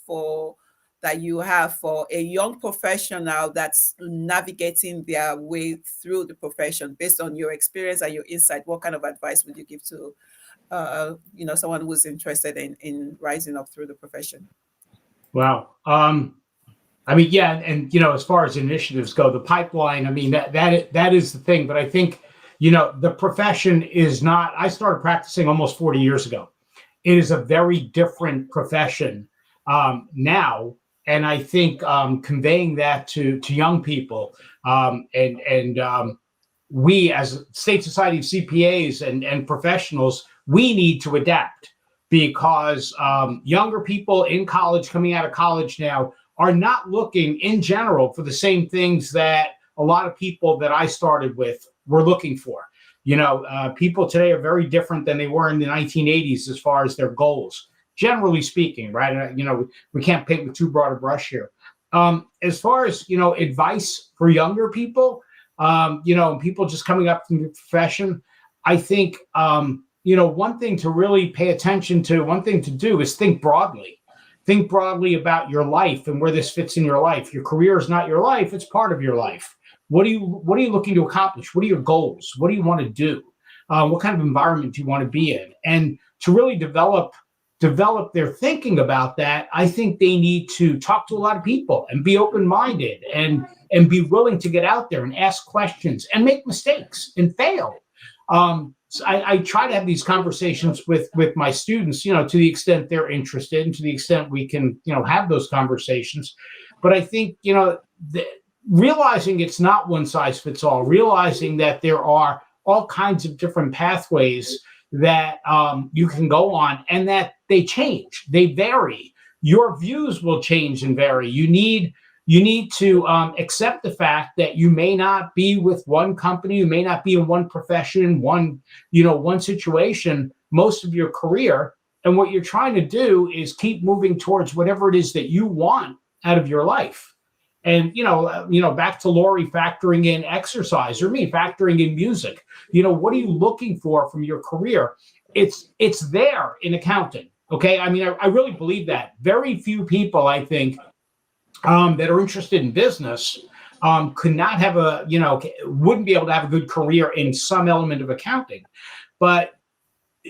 that you have for a young professional that's navigating their way through the profession based on your experience and your insight. What kind of advice would you give to someone who's interested in rising up through the profession? Wow. I mean, yeah, and as far as initiatives go, the pipeline, I mean, that is the thing. But I think, the profession is not, I started practicing almost 40 years ago. It is a very different profession now. And I think conveying that to young people and we as State Society of CPAs and professionals, we need to adapt because younger people in college, coming out of college now, are not looking in general for the same things that a lot of people that I started with were looking for. People today are very different than they were in the 1980s as far as their goals, generally speaking, right? We can't paint with too broad a brush here. As far as, advice for younger people, people just coming up from the profession, I think, one thing to really pay attention to, one thing to do is think broadly. Think broadly about your life and where this fits in your life. Your career is not your life, it's part of your life. What are you looking to accomplish? What are your goals? What do you want to do? What kind of environment do you want to be in? And to really develop their thinking about that, I think they need to talk to a lot of people and be open-minded and be willing to get out there and ask questions and make mistakes and fail. So I try to have these conversations with my students, to the extent they're interested and to the extent we can, have those conversations. But I think, realizing it's not one size fits all, realizing that there are all kinds of different pathways that you can go on and that they change, they vary. Your views will change and vary. You need to accept the fact that you may not be with one company, you may not be in one profession, one situation most of your career. And what you're trying to do is keep moving towards whatever it is that you want out of your life. And, back to Lori factoring in exercise, or me factoring in music, what are you looking for from your career? It's there in accounting. Okay. I mean, I really believe that. Very few people, I think, that are interested in business could not have wouldn't be able to have a good career in some element of accounting. But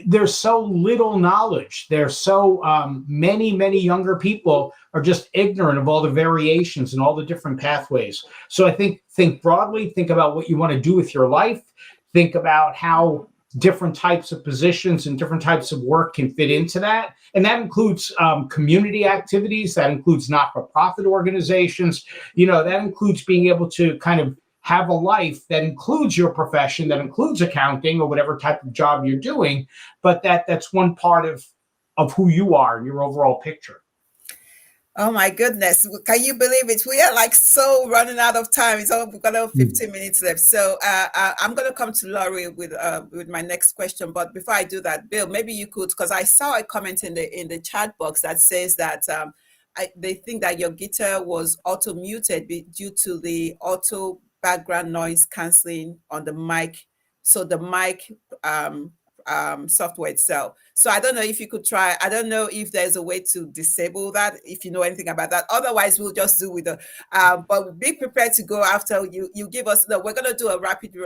there's so little knowledge. There's so many younger people are just ignorant of all the variations and all the different pathways. So I think broadly, think about what you want to do with your life. Think about how different types of positions and different types of work can fit into that. And that includes community activities. That includes not-for-profit organizations. That includes being able to kind of have a life that includes your profession, that includes accounting or whatever type of job you're doing, but that's one part of who you are and your overall picture. Oh my goodness. Can you believe it? We are like so running out of time. We've got about 15 minutes left. So I'm going to come to Laurie with my next question. But before I do that, Bill, maybe you could, because I saw a comment in the chat box that says that they think that your guitar was auto muted due to the auto background noise canceling on the mic. So the mic software itself. So I don't know if you could try. I don't know if there's a way to disable that, if you know anything about that. Otherwise, we'll just do with the. But be prepared to go after you. You give us. No, we're gonna do a rapid.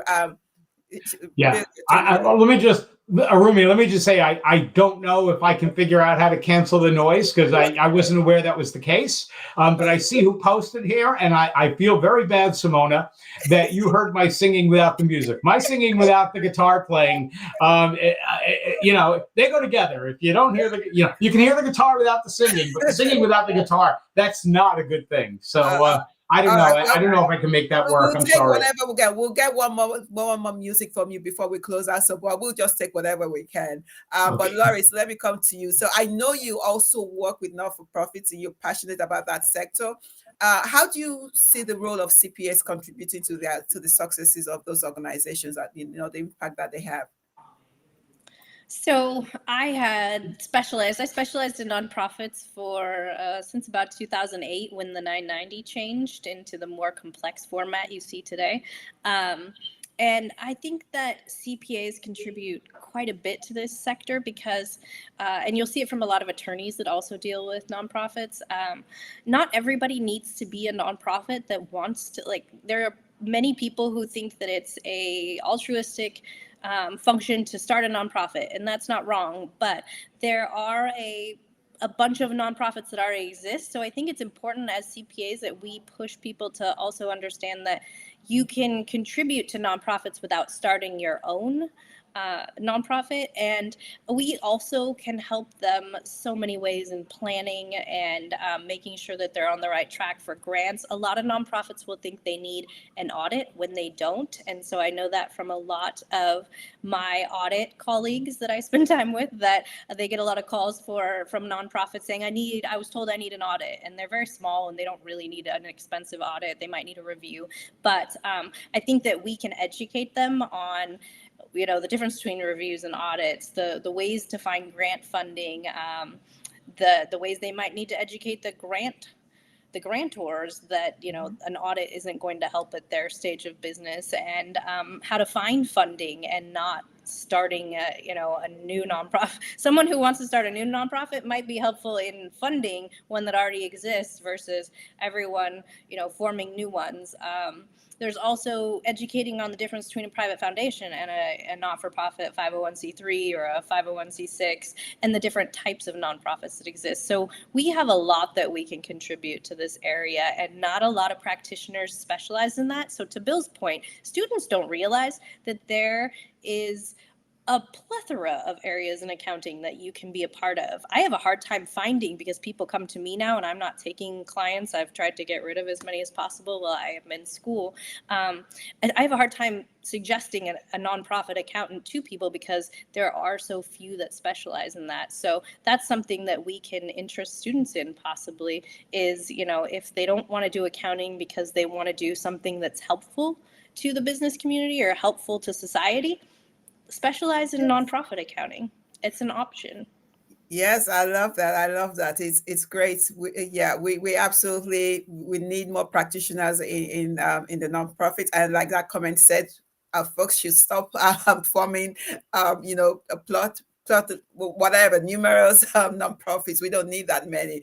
Yeah. Let me just, Arumi, let me just say, I don't know if I can figure out how to cancel the noise because I wasn't aware that was the case. But I see who posted here, and I feel very bad, Simona, that you heard my singing without the music. My singing without the guitar playing, they go together. If you don't hear you can hear the guitar without the singing, but the singing without the guitar, that's not a good thing. So, I don't know. I don't know if I can make that work. I'm sorry. Whatever we get. We'll get one more music from you before we close out. So, but we'll just take whatever we can. Okay. But Laurie, let me come to you. So I know you also work with not-for-profits and you're passionate about that sector. How do you see the role of CPAs contributing to the successes of those organizations, that the impact that they have? So I specialized in nonprofits for since about 2008 when the 990 changed into the more complex format you see today. And I think that CPAs contribute quite a bit to this sector because, and you'll see it from a lot of attorneys that also deal with nonprofits, not everybody needs to be a nonprofit that wants to, there are many people who think that it's a altruistic function to start a nonprofit, and that's not wrong, but there are a bunch of nonprofits that already exist. So I think it's important as CPAs that we push people to also understand that you can contribute to nonprofits without starting your own nonprofit, and we also can help them so many ways in planning and making sure that they're on the right track for grants. A lot of nonprofits will think they need an audit when they don't, and so I know that from a lot of my audit colleagues that I spend time with, that they get a lot of calls from nonprofits saying, I was told I need an audit, and they're very small and they don't really need an expensive audit. They might need a review, but I think that we can educate them on the difference between reviews and audits, the ways to find grant funding, the ways they might need to educate the grantors that an audit isn't going to help at their stage of business, and how to find funding and not starting a new nonprofit. Someone who wants to start a new nonprofit might be helpful in funding one that already exists versus everyone forming new ones. There's also educating on the difference between a private foundation and a not-for-profit 501c3 or a 501c6 and the different types of nonprofits that exist. So we have a lot that we can contribute to this area, and not a lot of practitioners specialize in that. So to Bill's point, students don't realize that there is a plethora of areas in accounting that you can be a part of. I have a hard time finding, because people come to me now and I'm not taking clients. I've tried to get rid of as many as possible while I am in school. And I have a hard time suggesting a nonprofit accountant to people because there are so few that specialize in that. So that's something that we can interest students in possibly is, if they don't want to do accounting because they want to do something that's helpful to the business community or helpful to society, specialize in nonprofit accounting. It's an option. Yes, I love that. I love that. It's great. We absolutely need more practitioners in the nonprofit. And like that comment said, folks should stop forming a plot whatever numerous nonprofits. We don't need that many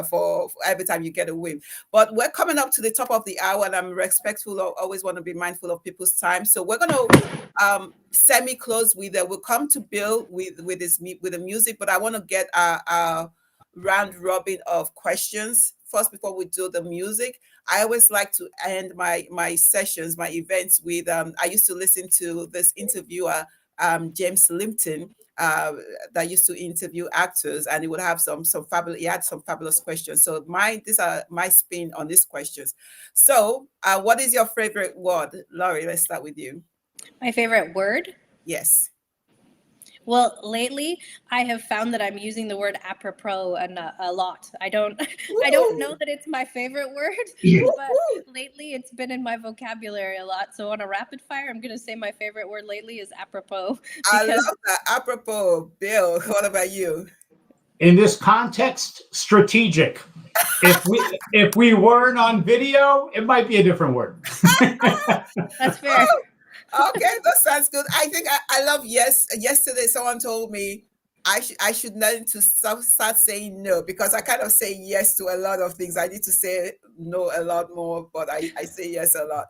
for every time you get a win. But we're coming up to the top of the hour, and I'm respectful. Always want to be mindful of people's time. So we're going to semi-close with we'll come to Bill with the music, but I want to get a round robin of questions first before we do the music. I always like to end my sessions, my events with I used to listen to this interviewer, James Limpton, uh, that used to interview actors, and he would have some fabulous. He had some fabulous questions. So these are my spin on these questions. So, what is your favorite word, Laurie? Let's start with you. My favorite word? Yes. Well, lately I have found that I'm using the word apropos a lot. I don't know that it's my favorite word, but lately it's been in my vocabulary a lot. So on a rapid fire, I'm going to say my favorite word lately is apropos. I love that. Apropos, Bill, what about you? In this context, strategic. If we weren't on video, it might be a different word. That's fair. Okay, that sounds good. I think I love yes. Yesterday, someone told me I should learn to start saying no, because I kind of say yes to a lot of things. I need to say no a lot more, but I say yes a lot.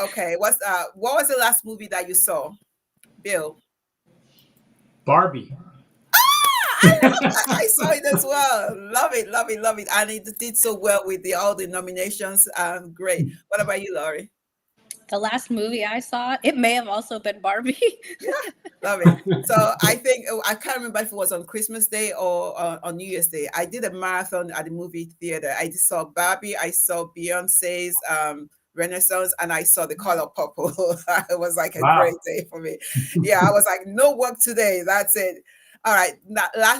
Okay, what was the last movie that you saw, Bill? Barbie. I love that. I saw it as well. Love it, love it, love it. And it did so well with all the nominations. Great. What about you, Laurie? The last movie I saw, it may have also been Barbie. Yeah, love it. So I think, I can't remember if it was on Christmas Day or on New Year's Day. I did a marathon at the movie theater. I just saw Barbie. I saw Beyonce's Renaissance, and I saw The Color Purple. It was like a great day for me. Yeah, I was like, no work today. That's it. All right.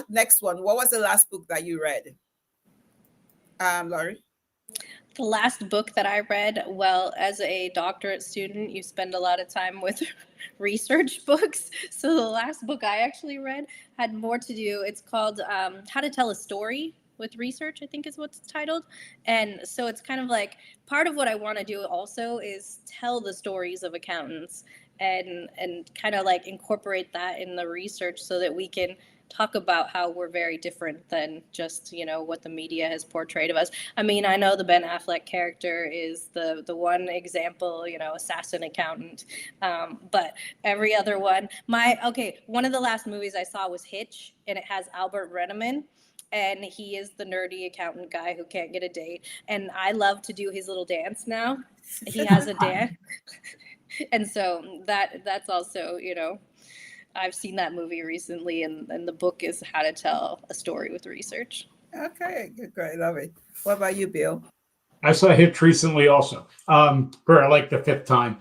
Next one. What was the last book that you read, Laurie? The last book that I read, well, as a doctorate student, you spend a lot of time with research books. So the last book I actually read had more to do. It's called How to Tell a Story with Research, I think is what's titled. And so it's kind of like part of what I want to do also is tell the stories of accountants and kind of like incorporate that in the research so that we can talk about how we're very different than just, what the media has portrayed of us. I mean, I know the Ben Affleck character is the one example, assassin accountant. But every other one, one of the last movies I saw was Hitch, and it has Albert Brenneman. And he is the nerdy accountant guy who can't get a date. And I love to do his little dance now. He has a dance. And so that's also, I've seen that movie recently, and the book is How to Tell a Story with Research. Okay, good, great, love it. What about you, Bill? I saw Hitch recently also, for like the fifth time.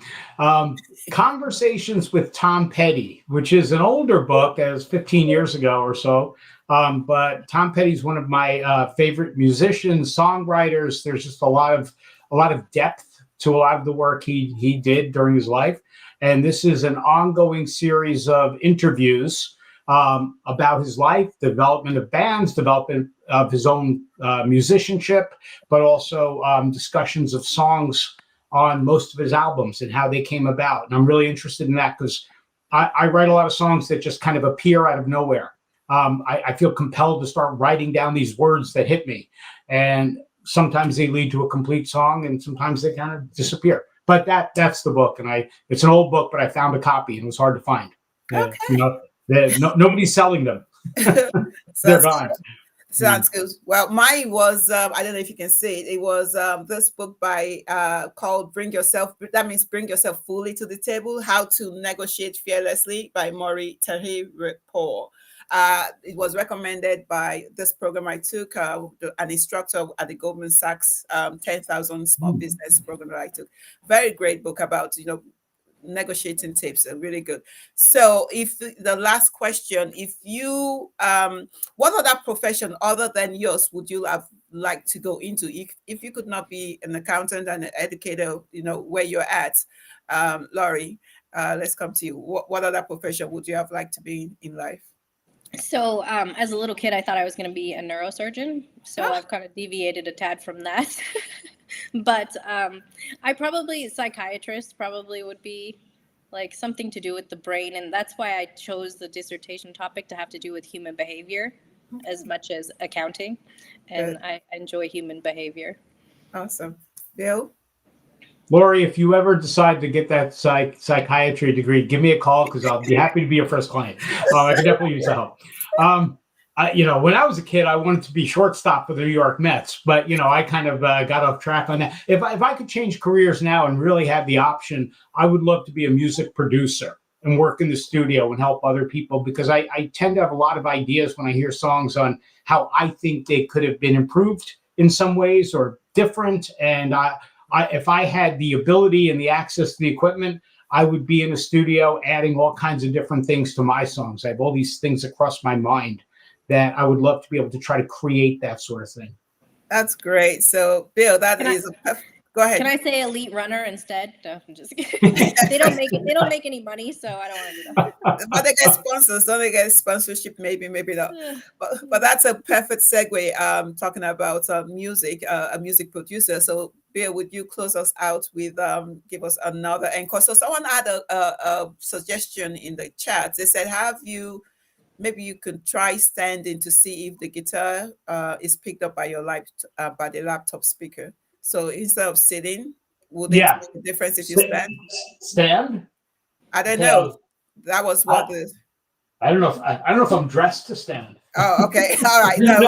Conversations with Tom Petty, which is an older book, as 15 years ago or so. But Tom Petty's one of my favorite musicians, songwriters. There's just a lot of depth to a lot of the work he did during his life. And this is an ongoing series of interviews about his life, development of bands, development of his own musicianship, but also discussions of songs on most of his albums and how they came about. And I'm really interested in that because I write a lot of songs that just kind of appear out of nowhere. I feel compelled to start writing down these words that hit me. And sometimes they lead to a complete song, and sometimes they kind of disappear. But that's the book, and it's an old book, but I found a copy, and it was hard to find. Okay. Nobody's selling them. They're gone. Sounds good. Well, mine was I don't know if you can see it. It was this book by called Bring Yourself. That means Bring Yourself Fully to the Table: How to Negotiate Fearlessly by Maury Paul. It was recommended by this program I took, an instructor at the Goldman Sachs 10,000 Small Business program that I took. Very great book about, negotiating tips, really good. So if the last question, if you, what other profession other than yours would you have liked to go into? If you could not be an accountant and an educator, where you're at, Laurie, let's come to you. What other profession would you have liked to be in life? So as a little kid, I thought I was going to be a neurosurgeon. So I've kind of deviated a tad from that. But psychiatrist probably would be like something to do with the brain. And that's why I chose the dissertation topic to have to do with human behavior as much as accounting. And I enjoy human behavior. Awesome. Bill? Laurie, if you ever decide to get that psychiatry degree, give me a call because I'll be happy to be your first client. I can definitely use the help. When I was a kid, I wanted to be shortstop for the New York Mets, but I kind of got off track on that. If I could change careers now and really have the option, I would love to be a music producer. and work in the studio and help other people, because I tend to have a lot of ideas when I hear songs on how I think they could have been improved in some ways or different. And if I had the ability and the access to the equipment, I would be in a studio adding all kinds of different things to my songs. I have all these things across my mind that I would love to be able to try to create that sort of thing. That's great. So, Bill, go ahead. Can I say elite runner instead? No, I'm just kidding. They don't make any money, so I don't want to do that. But they get sponsors, don't they get sponsorship? Maybe not. But that's a perfect segue. Talking about music, a music producer. So, Bill, would you close us out with give us another encore? So, someone had a suggestion in the chat. They said, maybe you could try standing to see if the guitar is picked up by by the laptop speaker. So instead of sitting, would it make a difference if you stand? Stand? I don't know. That was what I don't know if I'm dressed to stand. Oh, okay. All right. No,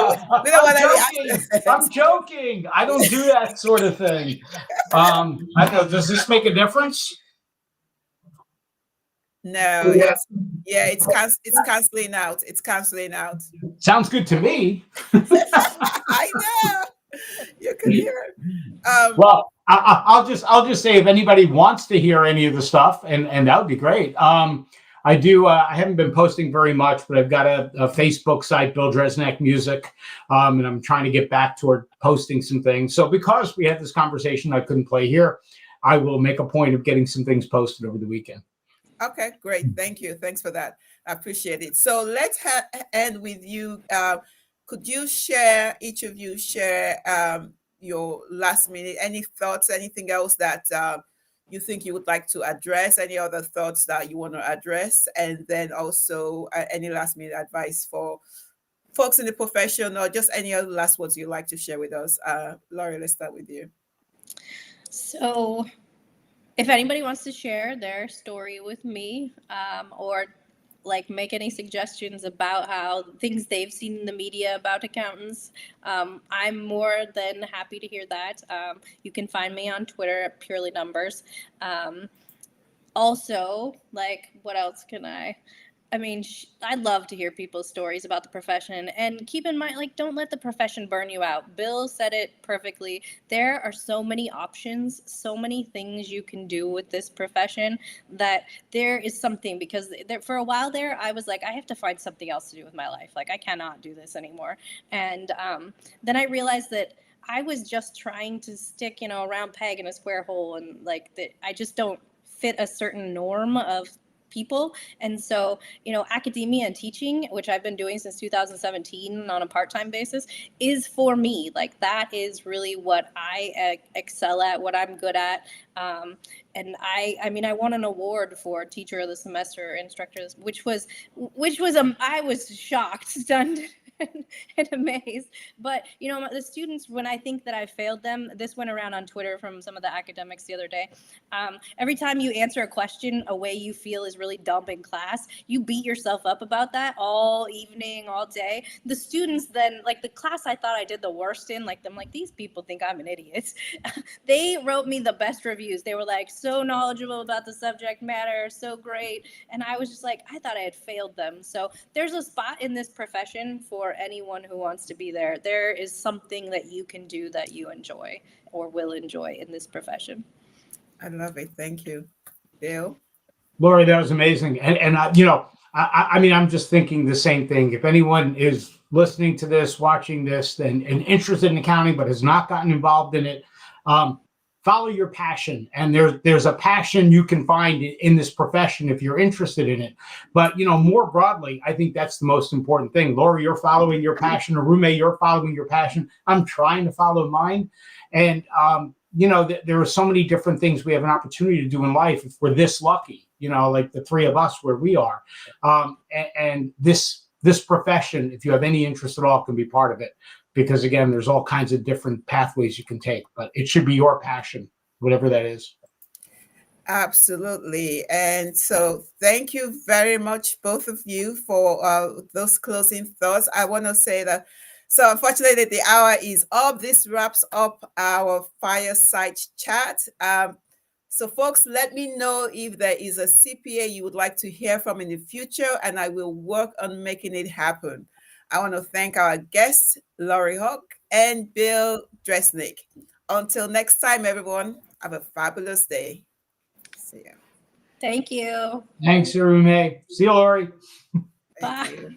we don't want any. I'm joking. I don't do that sort of thing. I don't know. Does this make a difference? No. It's canceling out. It's canceling out. Sounds good to me. I know. You can hear it. Well, I'll just say, if anybody wants to hear any of the stuff, and that would be great. I do. I haven't been posting very much, but I've got a Facebook site, Bill Dresnack Music, and I'm trying to get back toward posting some things. So because we had this conversation, I couldn't play here. I will make a point of getting some things posted over the weekend. Okay, great. Thank you. Thanks for that. I appreciate it. So let's end with you. Could you each of you share your last minute, any thoughts, anything else that you think you would like to address, any other thoughts that you want to address, and then also any last minute advice for folks in the profession, or just any other last words you'd like to share with us. Laurie, let's start with you. So if anybody wants to share their story with me, or like make any suggestions about how things they've seen in the media about accountants, I'm more than happy to hear that. You can find me on Twitter at Purely Numbers. Also, like, what else can I mean, I'd love to hear people's stories about the profession, and keep in mind, like, don't let the profession burn you out. Bill said it perfectly. There are so many options, so many things you can do with this profession, that there is something, because for a while there, I was like, I have to find something else to do with my life. Like, I cannot do this anymore. And then I realized that I was just trying to stick, a round peg in a square hole, and like that I just don't fit a certain norm of people. And so, academia and teaching, which I've been doing since 2017 on a part-time basis, is for me. Like, that is really what I excel at, what I'm good at. And I mean, I won an award for Teacher of the Semester instructors, which was I was shocked, stunned, and amazed. But the students, when I think that I failed them, this went around on Twitter from some of the academics the other day. Every time you answer a question a way you feel is really dumb in class, you beat yourself up about that all evening, all day. The students then, like the class I thought I did the worst in, like these people think I'm an idiot. They wrote me the best reviews. They were like, so knowledgeable about the subject matter, so great. And I was just like, I thought I had failed them. So there's a spot in this profession for anyone who wants to be there. There is something that you can do that you enjoy or will enjoy in this profession. I love it. Thank you. Bill? Laurie, that was amazing. And I mean, I'm just thinking the same thing. If anyone is listening to this, watching this, and interested in accounting but has not gotten involved in it, follow your passion. And there's a passion you can find in this profession if you're interested in it. But, more broadly, I think that's the most important thing. Laurie, you're following your passion. Arume, you're following your passion. I'm trying to follow mine. And, there are so many different things we have an opportunity to do in life if we're this lucky, like the three of us where we are. And this profession, if you have any interest at all, can be part of it. Because again, there's all kinds of different pathways you can take, but it should be your passion, whatever that is. Absolutely. And so thank you very much, both of you, for those closing thoughts. I want to say that, so unfortunately, the hour is up. This wraps up our Fireside chat. So, folks, let me know if there is a CPA you would like to hear from in the future, and I will work on making it happen. I want to thank our guests, Laurie Hauck and Bill Dresnack. Until next time, everyone, have a fabulous day. See ya. Thank you. Thanks, Arume. See you, Lori. Thank Bye. you.